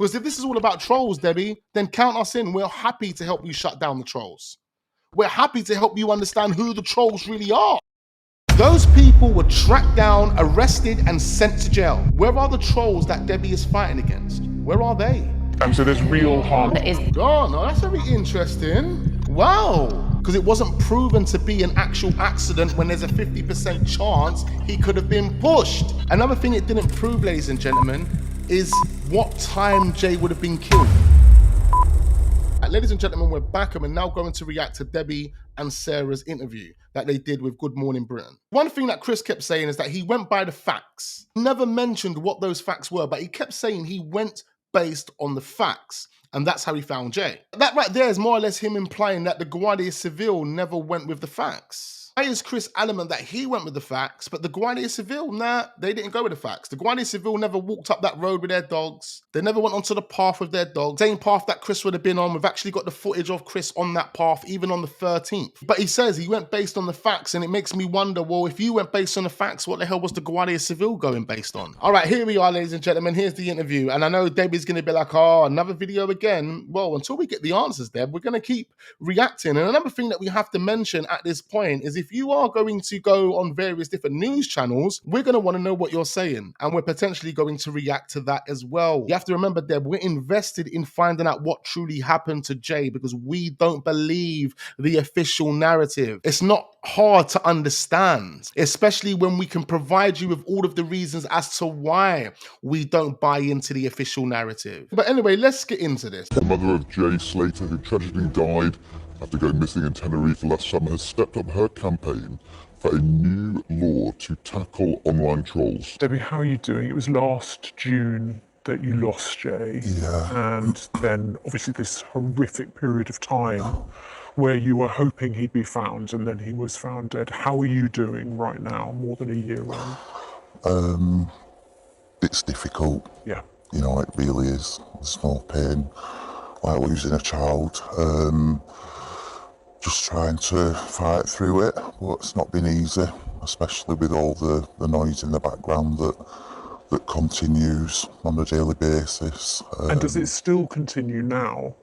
Because if this is all about trolls, Debbie, then count us in. We're happy to help you shut down the trolls. We're happy to help you understand who the trolls really are. Those people were tracked down, arrested, and sent to jail. Where are the trolls that Debbie is fighting against? Where are they? And so there's real harm. Oh, no, that's very interesting. Wow. Because it wasn't proven to be an actual accident when there's a 50% chance he could have been pushed. Another thing it didn't prove, ladies and gentlemen, is what time Jay would have been killed. Ladies and gentlemen, we're back and we're now going to react to Debbie and Sarah's interview that they did with Good Morning Britain. One thing that Chris kept saying is that he went by the facts. Never mentioned what those facts were, but he kept saying he went based on the facts. And that's how he found Jay. That right there is more or less him implying that the Guardia Civil never went with the facts. Why is Chris adamant that he went with the facts, but the Guardia Civil, nah, they didn't go with the facts. The Guardia Civil never walked up that road with their dogs. They never went onto the path with their dogs. Same path that Chris would have been on. We've actually got the footage of Chris on that path, even on the 13th. But he says he went based on the facts, and it makes me wonder, well, if you went based on the facts, what the hell was the Guardia Civil going based on? All right, here we are, ladies and gentlemen. Here's the interview. And I know Debbie's going to be like, oh, another video again. Well, until we get the answers, Deb, we're going to keep reacting. And another thing that we have to mention at this point is if you are going to go on various different news channels, we're going to want to know what you're saying. And we're potentially going to react to that as well. You have to remember, Deb, we're invested in finding out what truly happened to Jay because we don't believe the official narrative. It's not hard to understand, especially when we can provide you with all of the reasons as to why we don't buy into the official narrative. But anyway, let's get into this. The mother of Jay Slater, who tragically died after going missing in Tenerife last summer, has stepped up her campaign for a new law to tackle online trolls. Debbie, how are you doing? It was last June that you lost Jay. Yeah. And then obviously this horrific period of time where you were hoping he'd be found and then he was found dead. How are you doing right now, more than a year on? It's difficult. Yeah. You know, it really is. There's no pain like losing a child. Just trying to fight through it, but it's not been easy, especially with all the noise in the background that continues on a daily basis. And does it still continue now?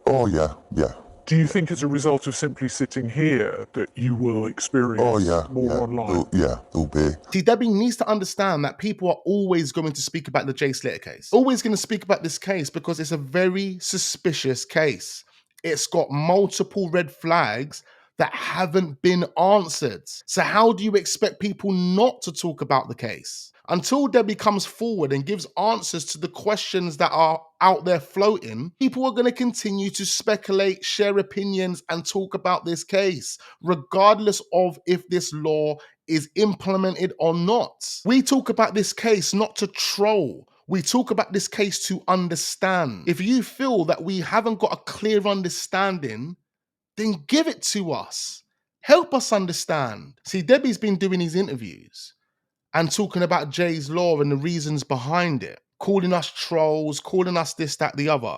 Oh yeah, yeah. Do you think as a result of simply sitting here that you will experience more online? There'll be. See, Debbie needs to understand that people are always going to speak about the Jay Slater case. Always going to speak about this case because it's a very suspicious case. It's got multiple red flags that haven't been answered. So how do you expect people not to talk about the case? Until Debbie comes forward and gives answers to the questions that are out there floating, people are going to continue to speculate, share opinions, and talk about this case, regardless of if this law is implemented or not. We talk about this case not to troll. We talk about this case to understand. If you feel that we haven't got a clear understanding, then give it to us. Help us understand. See, Debbie's been doing these interviews and talking about Jay's law and the reasons behind it, calling us trolls, calling us this, that, the other.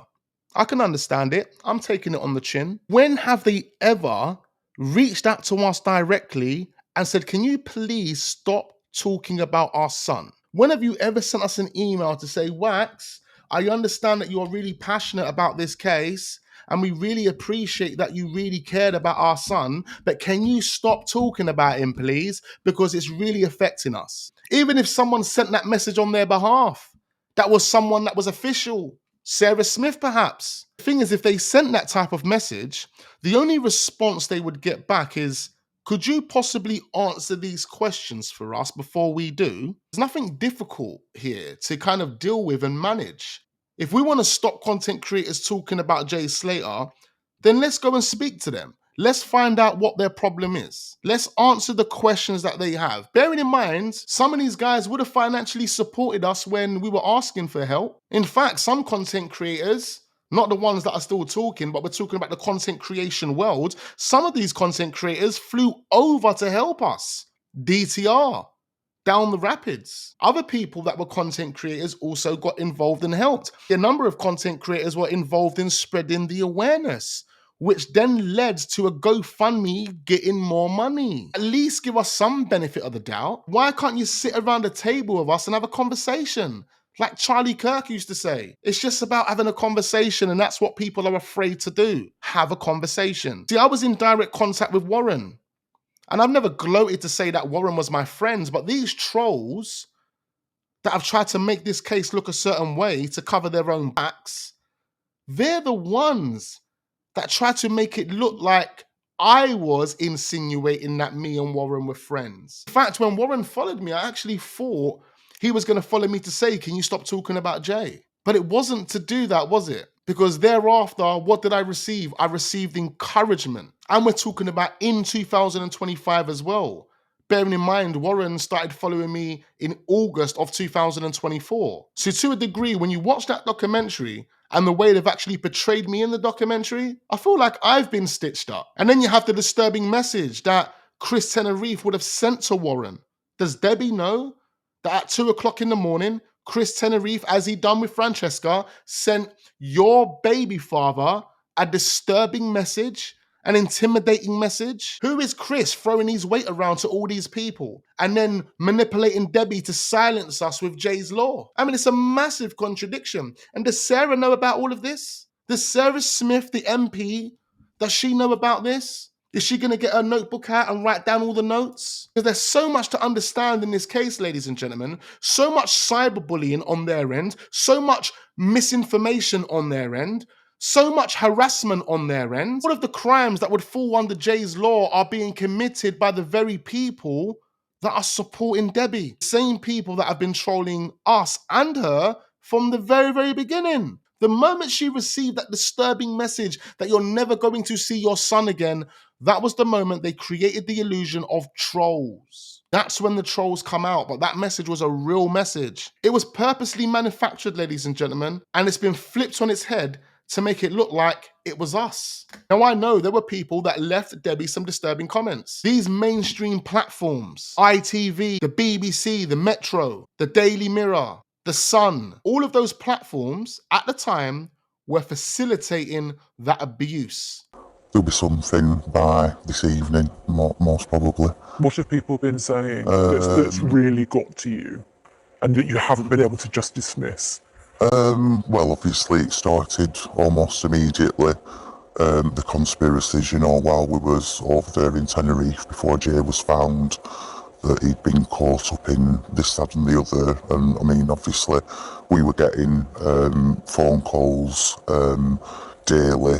I can understand it. I'm taking it on the chin. When have they ever reached out to us directly and said, can you please stop talking about our son? When have you ever sent us an email to say, Wax, I understand that you're really passionate about this case and we really appreciate that you really cared about our son, but can you stop talking about him, please? Because it's really affecting us. Even if someone sent that message on their behalf, that was someone that was official, Sarah Smith perhaps. The thing is, if they sent that type of message, the only response they would get back is, could you possibly answer these questions for us before we do? There's nothing difficult here to kind of deal with and manage. If we want to stop content creators talking about Jay Slater, then let's go and speak to them. Let's find out what their problem is. Let's answer the questions that they have. Bearing in mind, some of these guys would have financially supported us when we were asking for help. In fact, some content creators, not the ones that are still talking, but we're talking about the content creation world, some of these content creators flew over to help us. DTR. Down the rapids. Other people that were content creators also got involved and helped. A number of content creators were involved in spreading the awareness, which then led to a GoFundMe getting more money. At least give us some benefit of the doubt. Why can't you sit around a table with us and have a conversation? Like Charlie Kirk used to say, it's just about having a conversation, and that's what people are afraid to do. Have a conversation. See, I was in direct contact with Warren, and I've never gloated to say that Warren was my friend, but these trolls that have tried to make this case look a certain way to cover their own backs, they're the ones that try to make it look like I was insinuating that me and Warren were friends. In fact, when Warren followed me, I actually thought he was going to follow me to say, can you stop talking about Jay? But it wasn't to do that, was it? Because thereafter, what did I receive? I received encouragement. And we're talking about in 2025 as well. Bearing in mind, Warren started following me in August of 2024. So to a degree, when you watch that documentary and the way they've actually portrayed me in the documentary, I feel like I've been stitched up. And then you have the disturbing message that Chris Tenerife would have sent to Warren. Does Debbie know that at 2 o'clock in the morning, Chris Tenerife, as he done with Francesca, sent your baby father a disturbing message, an intimidating message? Who is Chris throwing his weight around to all these people and then manipulating Debbie to silence us with Jay's Law? I mean, it's a massive contradiction. And does Sarah know about all of this? Does Sarah Smith, the MP, does she know about this? Is she going to get her notebook out and write down all the notes? Because there's so much to understand in this case, ladies and gentlemen. So much cyberbullying on their end, so much misinformation on their end, so much harassment on their end. All of the crimes that would fall under Jay's Law are being committed by the very people that are supporting Debbie. Same people that have been trolling us and her from the very, very beginning. The moment she received that disturbing message that you're never going to see your son again, that was the moment they created the illusion of trolls. That's when the trolls come out, but that message was a real message. It was purposely manufactured, ladies and gentlemen, and it's been flipped on its head to make it look like it was us. Now, I know there were people that left Debbie some disturbing comments. These mainstream platforms, ITV, the BBC, the Metro, the Daily Mirror, the Sun, all of those platforms at the time were facilitating that abuse. There'll be something by this evening, most probably. What have people been saying that's really got to you and that you haven't been able to just dismiss? Well, obviously it started almost immediately. The conspiracies, while we was over there in Tenerife before Jay was found, that he'd been caught up in this, that and the other. And I mean, obviously we were getting phone calls daily.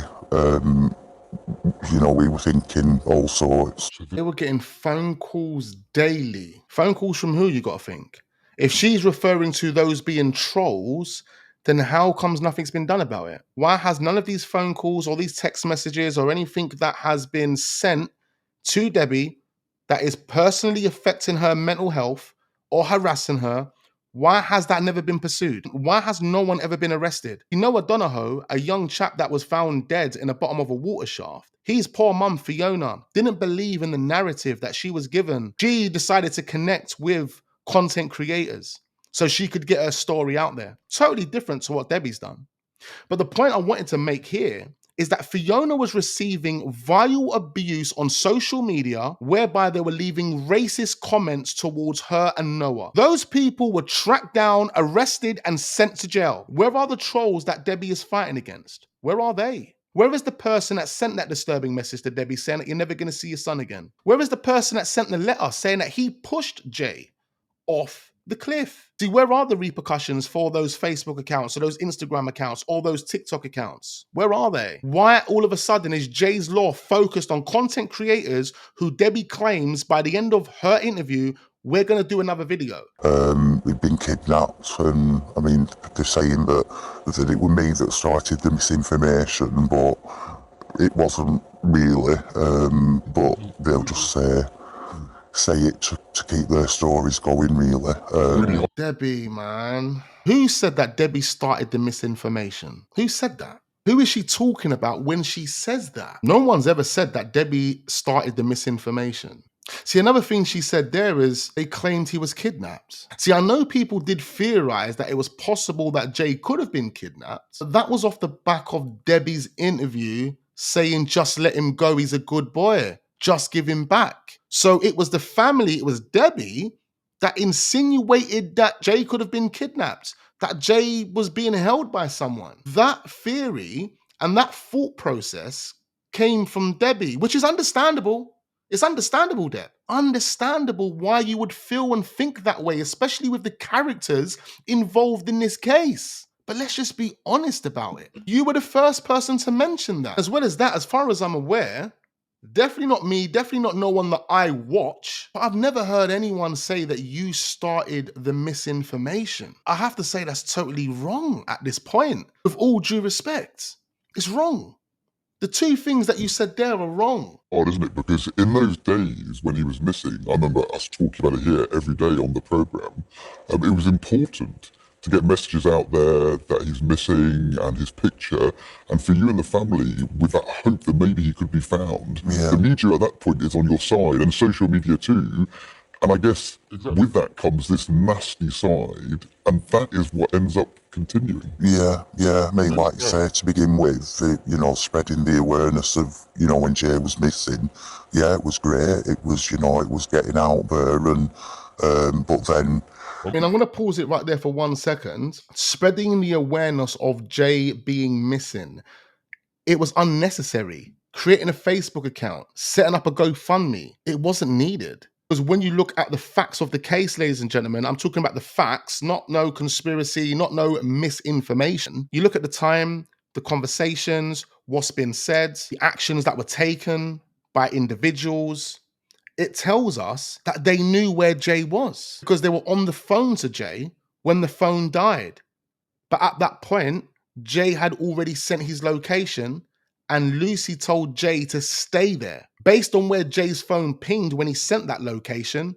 We were thinking all sorts. They were getting phone calls daily. Phone calls from who, you got to think? If she's referring to those being trolls, then how comes nothing's been done about it? Why has none of these phone calls or these text messages or anything that has been sent to Debbie that is personally affecting her mental health or harassing her, why has that never been pursued? Why has no one ever been arrested? Donahoe, a young chap that was found dead in the bottom of a water shaft, his poor mum, Fiona, didn't believe in the narrative that she was given. She decided to connect with content creators so she could get her story out there. Totally different to what Debbie's done. But the point I wanted to make here is that Fiona was receiving vile abuse on social media whereby they were leaving racist comments towards her and Noah. Those people were tracked down, arrested, and sent to jail. Where are the trolls that Debbie is fighting against? Where are they? Where is the person that sent that disturbing message to Debbie saying that you're never going to see your son again? Where is the person that sent the letter saying that he pushed Jay off the cliff? See, where are the repercussions for those Facebook accounts or those Instagram accounts or those TikTok accounts? Where are they? Why all of a sudden is Jay's Law focused on content creators who Debbie claims by the end of her interview, we're going to do another video? We'd been kidnapped, and I mean, they're saying that it was me that started the misinformation, but it wasn't really. But they'll just say it to keep their stories going, really. Debbie, man. Who said that Debbie started the misinformation? Who said that? Who is she talking about when she says that? No one's ever said that Debbie started the misinformation. See, another thing she said there is they claimed he was kidnapped. See, I know people did theorize that it was possible that Jay could have been kidnapped, but that was off the back of Debbie's interview saying, just let him go, he's a good boy. Just give him back. So it was the family, it was Debbie that insinuated that Jay could have been kidnapped. that Jay was being held by someone. That theory and that thought process came from Debbie, which is understandable. It's understandable, Deb. Understandable why you would feel and think that way, especially with the characters involved in this case. But let's just be honest about it. You were the first person to mention that. As well as that, as far as I'm aware, definitely not me, definitely not no one that I watch, but I've never heard anyone say that you started the misinformation. I have to say that's totally wrong at this point, with all due respect. It's wrong. The two things that you said there are wrong. Odd, isn't it? Because in those days when he was missing, I remember us talking about it here every day on the programme, it was important to get messages out there that he's missing and his picture, and for you and the family, with that hope that maybe he could be found. Yeah. The media at that point is on your side, and social media too. And I guess with that comes this nasty side, and that is what ends up continuing. Yeah. I mean, like you say, to begin with, spreading the awareness of, when Jay was missing, yeah, it was great. It was, it was getting out there, and but then. I mean, I'm going to pause it right there for 1 second. Spreading the awareness of Jay being missing, it was unnecessary. Creating a Facebook account, setting up a GoFundMe, it wasn't needed. Because when you look at the facts of the case, ladies and gentlemen, I'm talking about the facts, not no conspiracy, not no misinformation. You look at the time, the conversations, what's been said, the actions that were taken by individuals. It tells us that they knew where Jay was because they were on the phone to Jay when the phone died. But at that point, Jay had already sent his location and Lucy told Jay to stay there. Based on where Jay's phone pinged when he sent that location,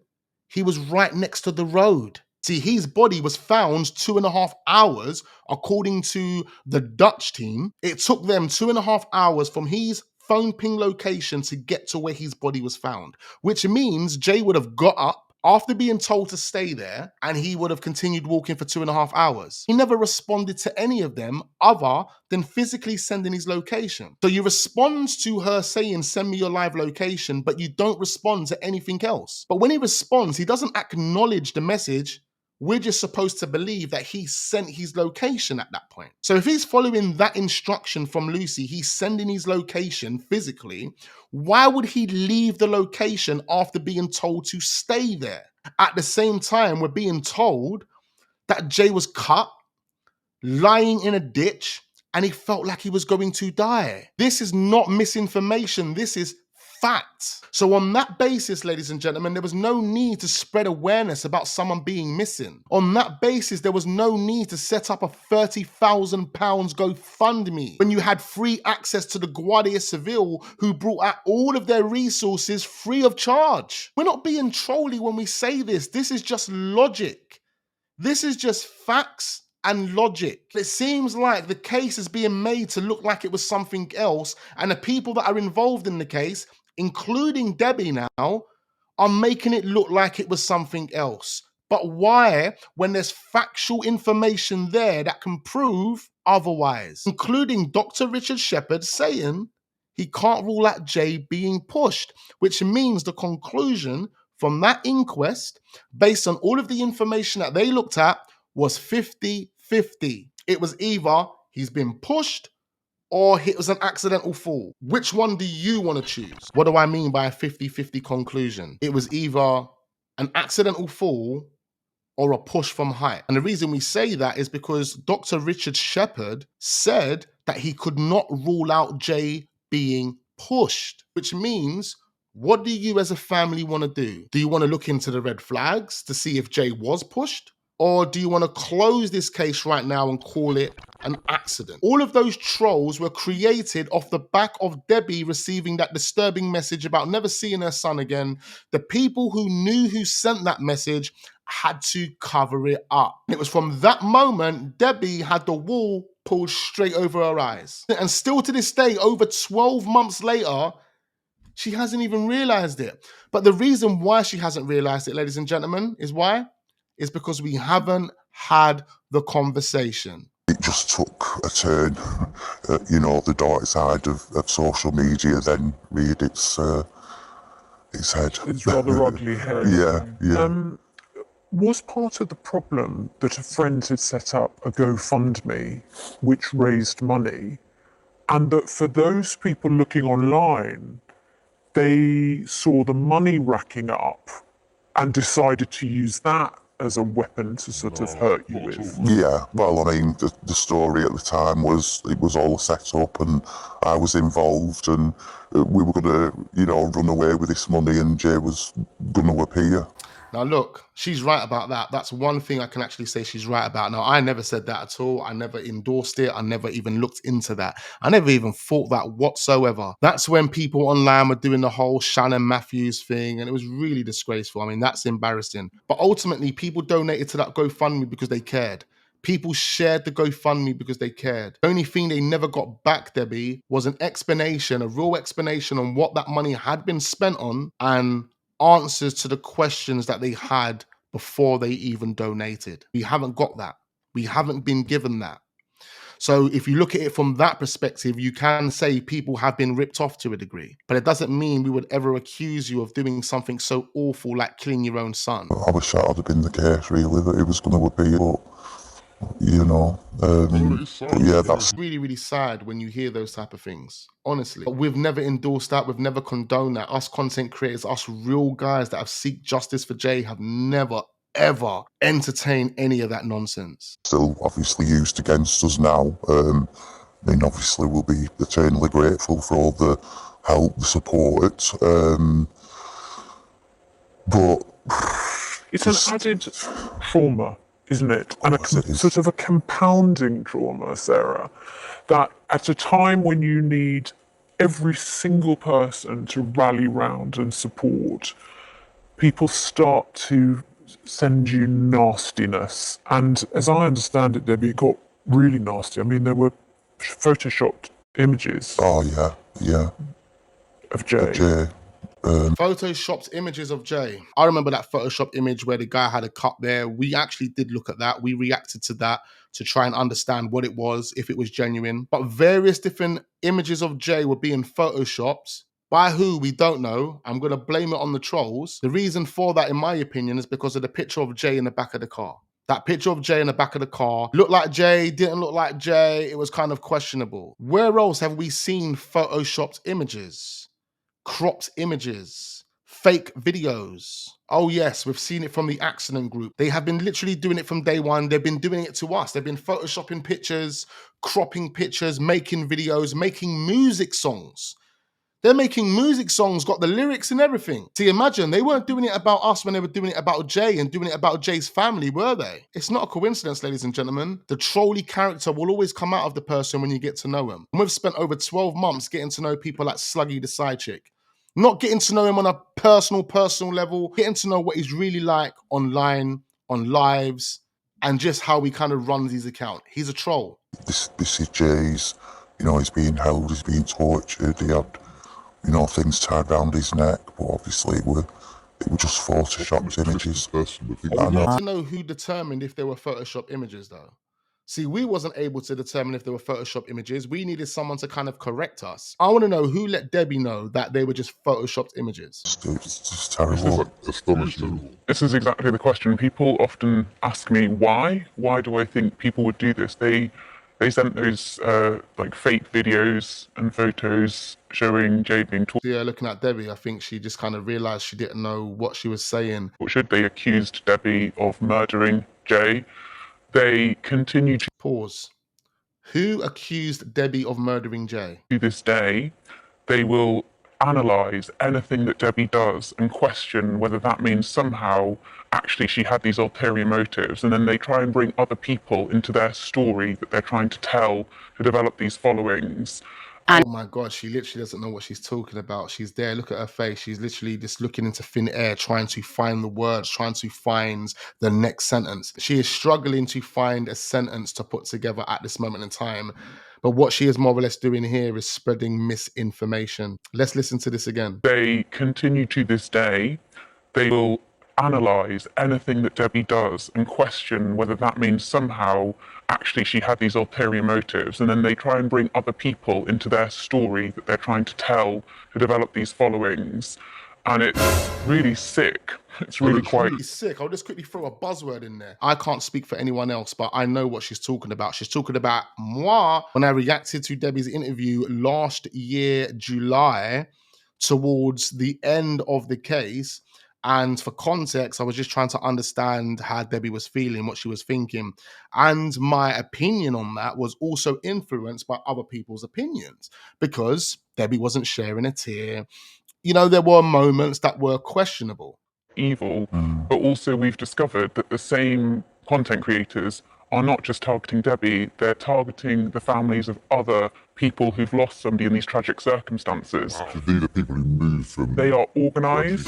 he was right next to the road. See, his body was found 2.5 hours, according to the Dutch team. It took them 2.5 hours from his phone ping location to get to where his body was found, which means Jay would have got up after being told to stay there, and he would have continued walking for 2.5 hours. He never responded to any of them other than physically sending his location. So you respond to her saying, send me your live location, but you don't respond to anything else. But when he responds, he doesn't acknowledge the message. We're just supposed to believe that he sent his location at that point. So if he's following that instruction from Lucy, he's sending his location physically, why would he leave the location after being told to stay there? At the same time, we're being told that Jay was cut, lying in a ditch, and he felt like he was going to die. This is not misinformation. This is fact. So on that basis, ladies and gentlemen, there was no need to spread awareness about someone being missing. On that basis, there was no need to set up a £30,000 GoFundMe when you had free access to the Guardia Civil, who brought out all of their resources free of charge. We're not being trolly when we say this. This is just logic. This is just facts and logic. It seems like the case is being made to look like it was something else, and the people that are involved in the case, including Debbie now, are making it look like it was something else. But why, when there's factual information there that can prove otherwise? Including Dr. Richard Shepherd saying he can't rule out Jay being pushed, which means the conclusion from that inquest, based on all of the information that they looked at, was 50-50. It was either he's been pushed or it was an accidental fall. Which one do you want to choose? What do I mean by a 50-50 conclusion? It was either an accidental fall or a push from height. And the reason we say that is because Dr. Richard Shepherd said that he could not rule out Jay being pushed, which means, what do you as a family want to do? Do you want to look into the red flags to see if Jay was pushed? Or do you want to close this case right now and call it an accident? All of those trolls were created off the back of Debbie receiving that disturbing message about never seeing her son again. The people who knew who sent that message had to cover it up. It was from that moment, Debbie had the wool pulled straight over her eyes. And still to this day, over 12 months later, she hasn't even realized it. But the reason why she hasn't realized it, ladies and gentlemen, is why? Is because we haven't had the conversation. It just took a turn, the dark side of social media then reared its head. It's rather oddly head. Yeah. Was part of the problem that a friend had set up a GoFundMe which raised money, and that for those people looking online, they saw the money racking up and decided to use that as a weapon to sort of hurt you with? Yeah, well, I mean, the story at the time was it was all set up, and I was involved, and we were gonna, run away with this money, and Jay was gonna appear. Now, look, she's right about that. That's one thing I can actually say she's right about. Now, I never said that at all. I never endorsed it. I never even looked into that. I never even thought that whatsoever. That's when people online were doing the whole Shannon Matthews thing, and it was really disgraceful. I mean, that's embarrassing. But ultimately, people donated to that GoFundMe because they cared. People shared the GoFundMe because they cared. The only thing they never got back, Debbie, was an explanation, a real explanation on what that money had been spent on and answers to the questions that they had before they even donated. We haven't got that. We haven't been given that. So if you look at it from that perspective, you can say people have been ripped off to a degree, but it doesn't mean we would ever accuse you of doing something so awful like killing your own son. I wish that had been the case, really, that it was going to appear, but, but yeah, that's Really, really sad when you hear those type of things, honestly. But we've never endorsed that. We've never condoned that. Us content creators, us real guys that have seek justice for Jay have never, ever entertained any of that nonsense. still obviously used against us now. I mean, obviously, we'll be eternally grateful for all the help, the support. But It's an added trauma, isn't it? And a course it is. sort of a compounding trauma, Sarah, that at a time when you need every single person to rally round and support, people start to send you nastiness. And as I understand it, Debbie, it got really nasty. I mean, there were photoshopped images oh yeah, of Jay. Jay. Photoshopped images of Jay. I remember that Photoshop image where the guy had a cut there. We actually did look at that. We reacted to that to try and understand what it was, if it was genuine. But various different images of Jay were being photoshopped. By who, we don't know. I'm going to blame it on the trolls. The reason for that, in my opinion, is because of the picture of Jay in the back of the car. That picture of Jay in the back of the car looked like Jay, didn't look like Jay. It was kind of questionable. Where else have we seen photoshopped images? Cropped images, fake videos. Oh yes, we've seen it from the accident group. They have been literally doing it from day one. They've been doing it to us. They've been photoshopping pictures, cropping pictures, making videos, making music songs. They're making music songs, got the lyrics and everything. See, imagine, they weren't doing it about us when they were doing it about Jay and doing it about Jay's family, were they? It's not a coincidence, ladies and gentlemen. The trolly character will always come out of the person when you get to know him. And we've spent over 12 months getting to know people like Sluggy the side chick. Not getting to know him on a personal level, getting to know what he's really like online, on lives, and just how he kind of runs his account. He's a troll. This is Jay's. He's being held, he's being tortured. He had, things tied around his neck, but obviously it were just photoshopped images. I know. To know who determined if they were Photoshop images, though. See, we wasn't able to determine if they were Photoshop images. We needed someone to kind of correct us. I want to know who let Debbie know that they were just Photoshopped images. It's just terrible. This is exactly the question. People often ask me why. Why do I think people would do this? They sent those like fake videos and photos showing Jay being tortured. Yeah, looking at Debbie, I think she just kind of realized she didn't know what she was saying. Should they accused Debbie of murdering Jay? They continue to Pause. Who accused Debbie of murdering Jay? this day, they will analyze anything that Debbie does and question whether that means somehow actually she had these ulterior motives, and then they try and bring other people into their story that they're trying to tell to develop these followings. Oh my God, she literally doesn't know what she's talking about. She's there, look at her face. She's literally just looking into thin air, trying to find the words, trying to find the next sentence. She is struggling to find a sentence to put together at this moment in time. But what she is more or less doing here is spreading misinformation. Let's listen to this again. They continue to this day. They will analyze anything that Debbie does and question whether that means somehow actually she had these ulterior motives, and then they try and bring other people into their story that they're trying to tell to develop these followings. And it's really sick It's really quite It's sick. I'll just quickly throw a buzzword in there. I can't speak for anyone else, but I know what she's talking about. She's talking about moi when I reacted to Debbie's interview last year, July, towards the end of the case. And for context, I was just trying to understand how Debbie was feeling, what she was thinking. And my opinion on that was also influenced by other people's opinions because Debbie wasn't sharing a tear. You know, there were moments that were questionable. evil, but also we've discovered that the same content creators are not just targeting Debbie, they're targeting the families of other people who've lost somebody in these tragic circumstances. So these are people who move from. They are organised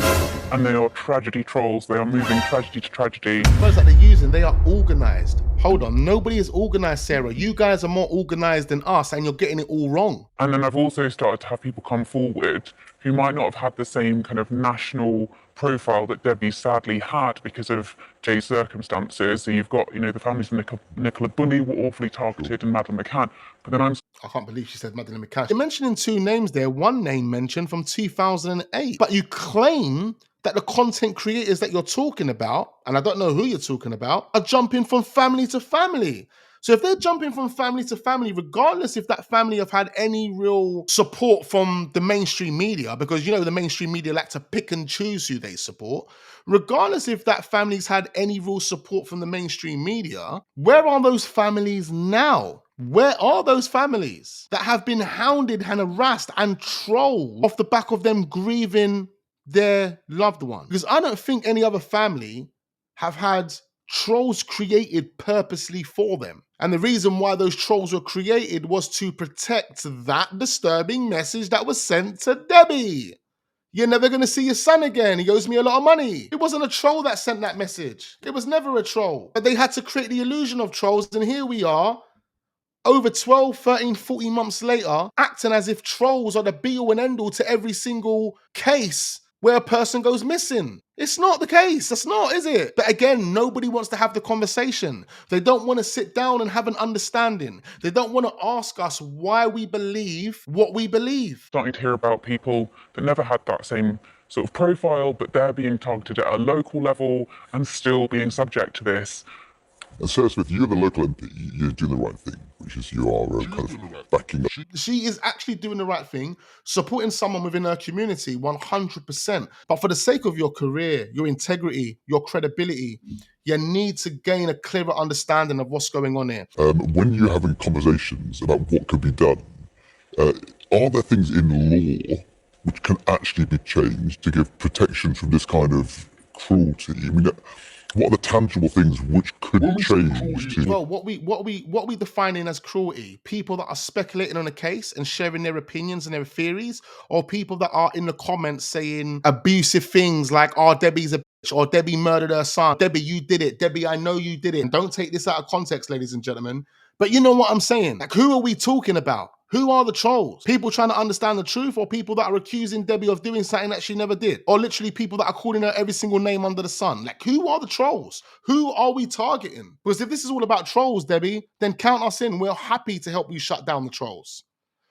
and they are tragedy trolls. They are moving tragedy to tragedy. The words that they're using, they are organized. Hold on, nobody is organized, Sarah. You guys are more organized than us and you're getting it all wrong. And then I've also started to have people come forward who might not have had the same kind of national profile that Debbie sadly had because of Jay's circumstances. So you've got, you know, the families of Nicola Bulley were awfully targeted and Madeleine McCann. But then I can't believe she said Madeleine McCann. You're mentioning two names there, one name mentioned from 2008. But you claim that the content creators that you're talking about, and I don't know who you're talking about, are jumping from family to family. So if they're jumping from family to family, regardless if that family have had any real support from the mainstream media, because you know the mainstream media like to pick and choose who they support, regardless if that family's had any real support from the mainstream media, where are those families now? Where are those families that have been hounded and harassed and trolled off the back of them grieving their loved one? Because I don't think any other family have had trolls created purposely for them. And the reason why those trolls were created was to protect that disturbing message that was sent to Debbie. You're never going to see your son again. He owes me a lot of money. It wasn't a troll that sent that message. It was never a troll. But they had to create the illusion of trolls. And here we are, over 12, 13, 14 months later, acting as if trolls are the be-all and end-all to every single case where a person goes missing. It's not the case. That's not, is it? But again, nobody wants to have the conversation. They don't want to sit down and have an understanding. They don't want to ask us why we believe what we believe. Starting to hear about people that never had that same sort of profile, but they're being targeted at a local level and still being subject to this. And Sarah Smith, you're the local MP, you're doing the right thing, which is you are kind of backing up. She is actually doing the right thing, supporting someone within her community 100%. But for the sake of your career, your integrity, your credibility, you need to gain a clearer understanding of what's going on here. When you're having conversations about what could be done, are there things in law which can actually be changed to give protection from this kind of cruelty? I mean, what are the tangible things which could change? Well, what we defining as cruelty? People that are speculating on a case and sharing their opinions and their theories, or people that are in the comments saying abusive things like, "Oh, Debbie's a bitch," or "Debbie murdered her son." "Debbie, you did it." "Debbie, I know you did it." And don't take this out of context, ladies and gentlemen. But you know what I'm saying? Like, who are we talking about? Who are the trolls? People trying to understand the truth, or people that are accusing Debbie of doing something that she never did? Or literally people that are calling her every single name under the sun? Like, who are the trolls? Who are we targeting? Because if this is all about trolls, Debbie, then count us in. We're happy to help you shut down the trolls.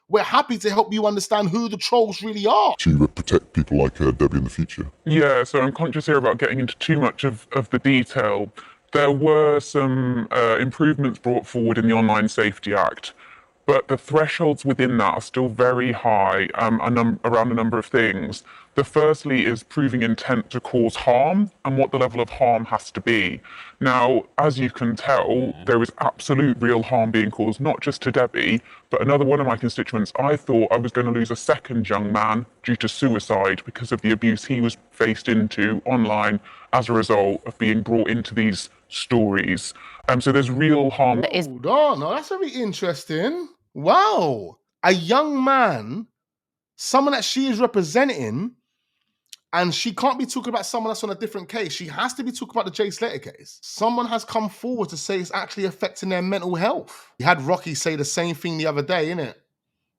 We're happy to help you understand who the trolls really are. To protect people like Debbie in the future. Yeah, so I'm conscious here about getting into too much of the detail. There were some improvements brought forward in the Online Safety Act, but the thresholds within that are still very high around a number of things. The firstly is proving intent to cause harm and what the level of harm has to be. Now, as you can tell, there is absolute real harm being caused, not just to Debbie, but another one of my constituents. I thought I was going to lose a second young man due to suicide because of the abuse he was faced into online as a result of being brought into these stories. So there's real harm. Hold on, no, that's very interesting. Wow. A young man, someone that she is representing, and she can't be talking about someone that's on a different case. She has to be talking about the Jay Slater case. Someone has come forward to say it's actually affecting their mental health. You had Rocky say the same thing the other day, innit?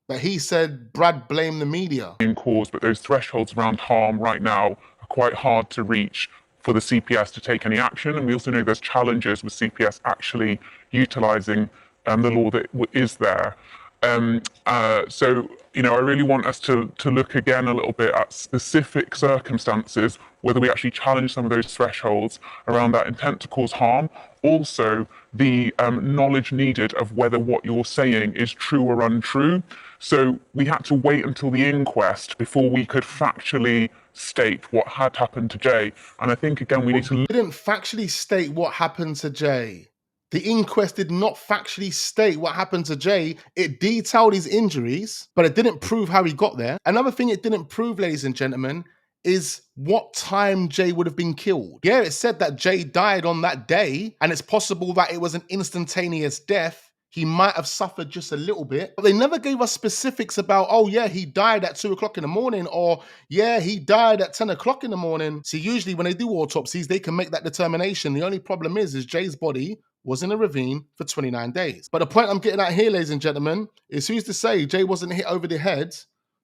But he said Brad blamed the media. Being caused, but those thresholds around harm right now are quite hard to reach for the CPS to take any action. And we also know there's challenges with CPS actually utilising the law that is there. So, you know, I really want us to look again a little bit at specific circumstances, whether we actually challenge some of those thresholds around that intent to cause harm. Also, the knowledge needed of whether what you're saying is true or untrue. So we had to wait until the inquest before we could factually state what had happened to Jay. And I think, again, we need to... Didn't factually state what happened to Jay. The inquest did not factually state what happened to Jay. It detailed his injuries, but it didn't prove how he got there. Another thing it didn't prove, ladies and gentlemen, is what time Jay would have been killed. Yeah, it said that Jay died on that day, and it's possible that it was an instantaneous death. He might have suffered just a little bit, but they never gave us specifics about, oh yeah, he died at 2 o'clock in the morning, or yeah, he died at 10 o'clock in the morning. See, usually when they do autopsies, they can make that determination. The only problem is Jay's body was in a ravine for 29 days. But the point I'm getting at here, ladies and gentlemen, is who's to say Jay wasn't hit over the head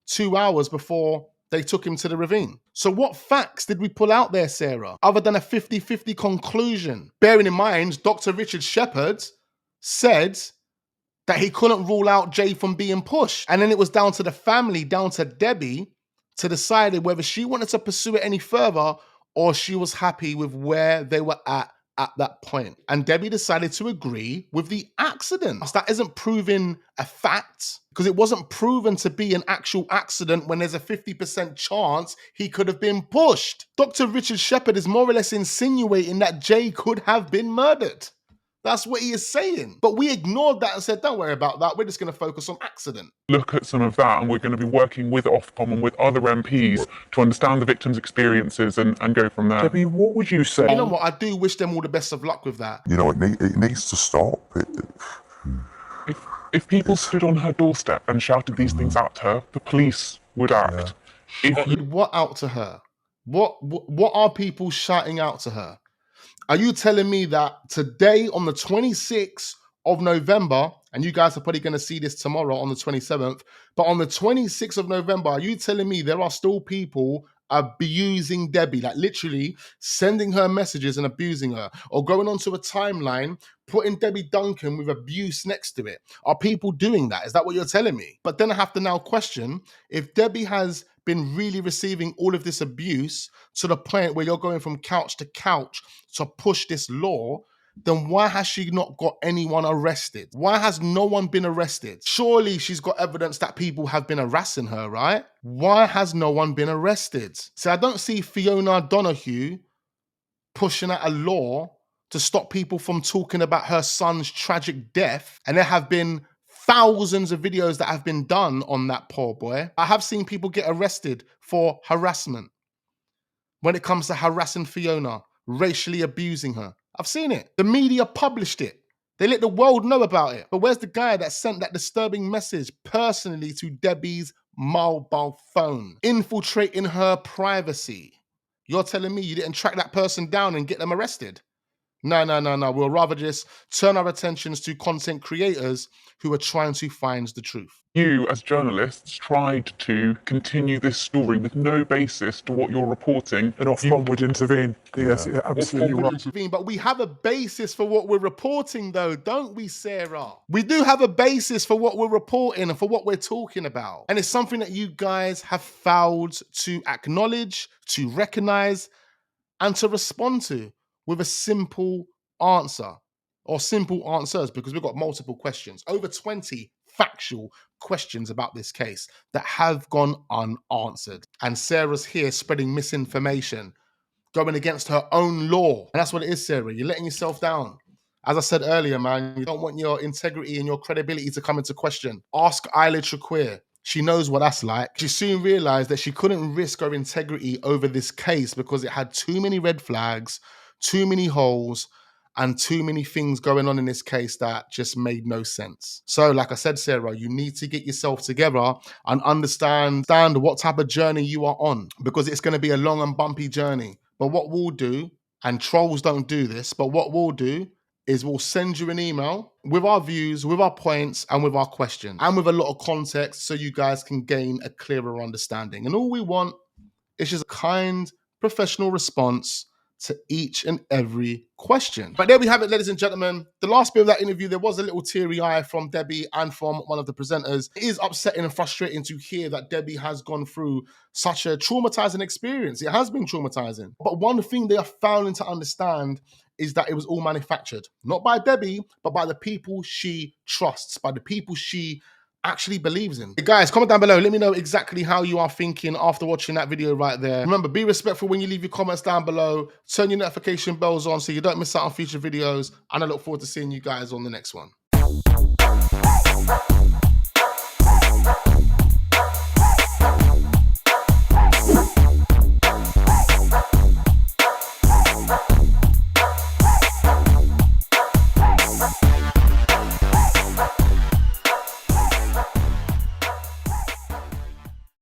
2 hours before they took him to the ravine? So what facts did we pull out there, Sarah, other than a 50-50 conclusion? Bearing in mind, Dr. Richard Shepherd said that he couldn't rule out Jay from being pushed. And then it was down to the family, down to Debbie, to decide whether she wanted to pursue it any further or she was happy with where they were at that point. And Debbie decided to agree with the accident. That isn't proving a fact, because it wasn't proven to be an actual accident when there's a 50% chance he could have been pushed. Dr. Richard Shepherd is more or less insinuating that Jay could have been murdered. That's what he is saying. But we ignored that and said, don't worry about that. We're just going to focus on accident. Look at some of that, and we're going to be working with Ofcom and with other MPs to understand the victims' experiences and go from there. Debbie, what would you say? You know what? I do wish them all the best of luck with that. You know, it needs to stop. If people stood on her doorstep and shouted these things out to her, the police would act. What out to her? What are people shouting out to her? Are you telling me that today on the 26th of November, and you guys are probably going to see this tomorrow on the 27th, but on the 26th of November, are you telling me there are still people abusing Debbie, like literally sending her messages and abusing her, or going onto a timeline, putting Debbie Duncan with abuse next to it? Are people doing that? Is that what you're telling me? But then I have to now question, if Debbie has been really receiving all of this abuse to the point where you're going from couch to couch to push this law, then why has she not got anyone arrested? Why has no one been arrested? Surely she's got evidence that people have been harassing her, right? Why has no one been arrested? See, I don't see Fiona Donahue pushing out a law to stop people from talking about her son's tragic death, and there have been thousands of videos that have been done on that poor boy. I have seen people get arrested for harassment when it comes to harassing Fiona, racially abusing her. I've seen it. The media published it. They let the world know about it. But where's the guy that sent that disturbing message personally to Debbie's mobile phone, infiltrating her privacy? You're telling me you didn't track that person down and get them arrested? No. We'll rather just turn our attentions to content creators who are trying to find the truth. You, as journalists, tried to continue this story with no basis to what you're reporting. And Ofcom would intervene. Yes, yeah, absolutely right. But we have a basis for what we're reporting, though, don't we, Sarah? We do have a basis for what we're reporting and for what we're talking about. And it's something that you guys have failed to acknowledge, to recognize, and to respond to with a simple answer, or simple answers, because we've got multiple questions. Over 20 factual questions about this case that have gone unanswered. And Sarah's here spreading misinformation, going against her own law. And that's what it is, Sarah. You're letting yourself down. As I said earlier, man, you don't want your integrity and your credibility to come into question. Ask Isla Traqueer. She knows what that's like. She soon realized that she couldn't risk her integrity over this case because it had too many red flags, too many holes, and too many things going on in this case that just made no sense. So like I said, Sarah, you need to get yourself together and understand what type of journey you are on, because it's going to be a long and bumpy journey. But what we'll do, and trolls don't do this, but what we'll do is we'll send you an email with our views, with our points, and with our questions, and with a lot of context so you guys can gain a clearer understanding. And all we want is just a kind, professional response to each and every question. But there we have it, ladies and gentlemen. The last bit of that interview, there was a little teary eye from Debbie and from one of the presenters. It is upsetting and frustrating to hear that Debbie has gone through such a traumatizing experience. It has been traumatizing. But one thing they are failing to understand is that it was all manufactured, not by Debbie, but by the people she trusts, by the people she actually believes in. Hey guys, comment down below. Let me know exactly how you are thinking after watching that video right there. Remember, be respectful when you leave your comments down below. Turn your notification bells on so you don't miss out on future videos. And I look forward to seeing you guys on the next one.